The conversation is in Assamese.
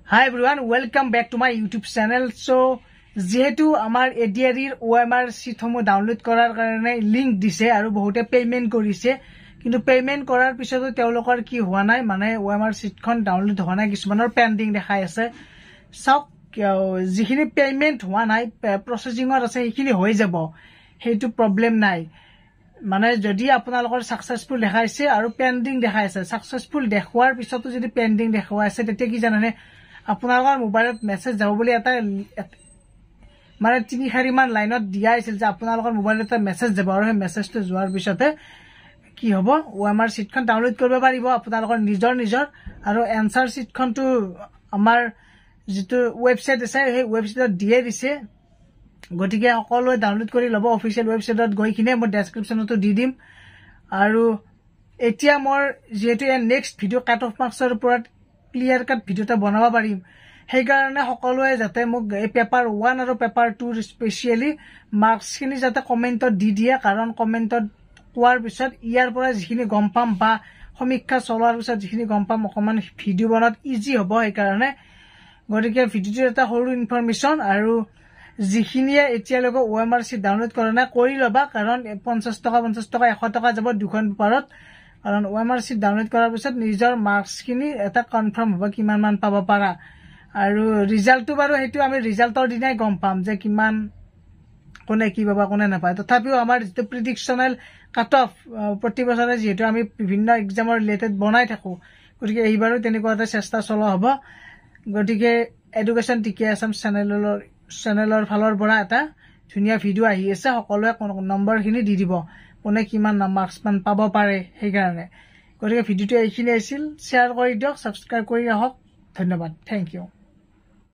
Hi everyone, welcome back to my YouTube channel. So, যেহেতু আমাৰ এডিআৰিৰ OMR চিটসমূহ ডাউনলোড কৰাৰ কাৰণে লিংক দিছে আৰু বহুতে পেমেন্ট কৰিছে কিন্তু পেমেন্ট কৰাৰ পিছতো তেওঁলোকৰ কি হোৱা নাই মানে OMR চিটখন ডাউনলোড হোৱা নাই কিছুমানৰ পেন্ডিং দেখাই আছে চাওক যিখিনি পেমেন্ট হোৱা নাই প্ৰসেসিংত আছে সেইখিনি হৈ যাব হেতু প্ৰবলেম নাই মানে যদি আপোনালোকৰ সাকসেসফুল দেখাইছে আৰু পেন্ডিং দেখাইছে সাকসেসফুল দেখুৱাৰ পিছতো যদি পেন্ডিং দেখাইছে তেতিয়া কি জানেনে আপোনালোকৰ মোবাইলত মেছেজ যাব বুলি এটা মানে 3-4 মান লাইনত দিয়া আছিল যে আপোনালোকৰ মোবাইলত এটা মেছেজ যাব আৰু সেই মেছেজটো যোৱাৰ পিছতে কি হ'ব OMR চিটখন ডাউনলোড কৰিব পাৰিব আপোনালোকৰ নিজৰ আৰু এনসাৰ চিটখনটো আমাৰ যেটো ওয়েবসাইট আছে সেই ওয়েবসাইটত দিয়ে দিছে গটিকে সকলোৱে ডাউনলোড কৰি লব অফিচিয়েল ওয়েবসাইটত গৈ কিনে মই ডেসক্ৰিপচনতো দি দিম আৰু এতিয়া মোৰ যেটো নেক্সট ভিডিও কাট অফ মাৰ্কছৰ ওপৰত ক্লিয়াৰ কাট ভিডিওটা বনাব পাৰিম সেই কাৰণে সকলোৱে যাতে মোক এই পেপাৰ 1 আৰু পেপাৰ 2 স্পেশালি মাৰ্কছখিনি যাতে কমেন্টত দি দিয়ে কাৰণ কমেন্টত কোৱাৰ পিছত ইয়াৰ পৰা যিখিনি গম পাম বা সমীক্ষা চলোৱাৰ পিছত যিখিনি গম পাম অকমান ভিডিও বনাত ইজি হ'ব এই কাৰণে গটিকে ভিডিওটো এটা সৰু ইনফৰমেশন আৰু যিখিনিয়ে এতিয়ালৈকে OMR চিট ডাউনলোড কৰা নাই কৰি লবা কাৰণ 50 টকা 100 টকা যাব দুখন পেপাৰত কাৰণ OMR চিট ডাউনলোড কৰাৰ পিছত নিজৰ মাৰ্কছখিনি এটা কনফাৰ্ম হ'ব কিমান মান পাব পাৰা আৰু ৰিজাল্টটো বাৰু হেতু আমি ৰিজাল্টৰ দিনাই গম পাম যে কিমান কোনে কি বাবা কোনে নাপায় তথাপিও আমাৰ যেটো প্ৰেডিকচনাল কাট অফ প্ৰতি বছৰে যেটো আমি বিভিন্ন এক্সামৰ ৰিলেটেড বনাই থাকো গতিকে এইবাৰো তেনেকুৱা এটা চেষ্টা চলোৱা হ'ব গতিকে এডুকেশন টিকে আসাম চেনেলৰ ফালৰ পৰা এটা ধুনিয়া ভিডিও আহি আছে সকলোৱে নম্বৰখিনি দি দিব কোনে কিমান মাৰ্কছ মান পাব পাৰে সেই কাৰণে গতিকে ভিডিওটো এইখিনি আছিল শেয়াৰ কৰি দিয়ক সাবস্ক্ৰাইব কৰি ৰাখক ধন্যবাদ থ্যাংক ইউ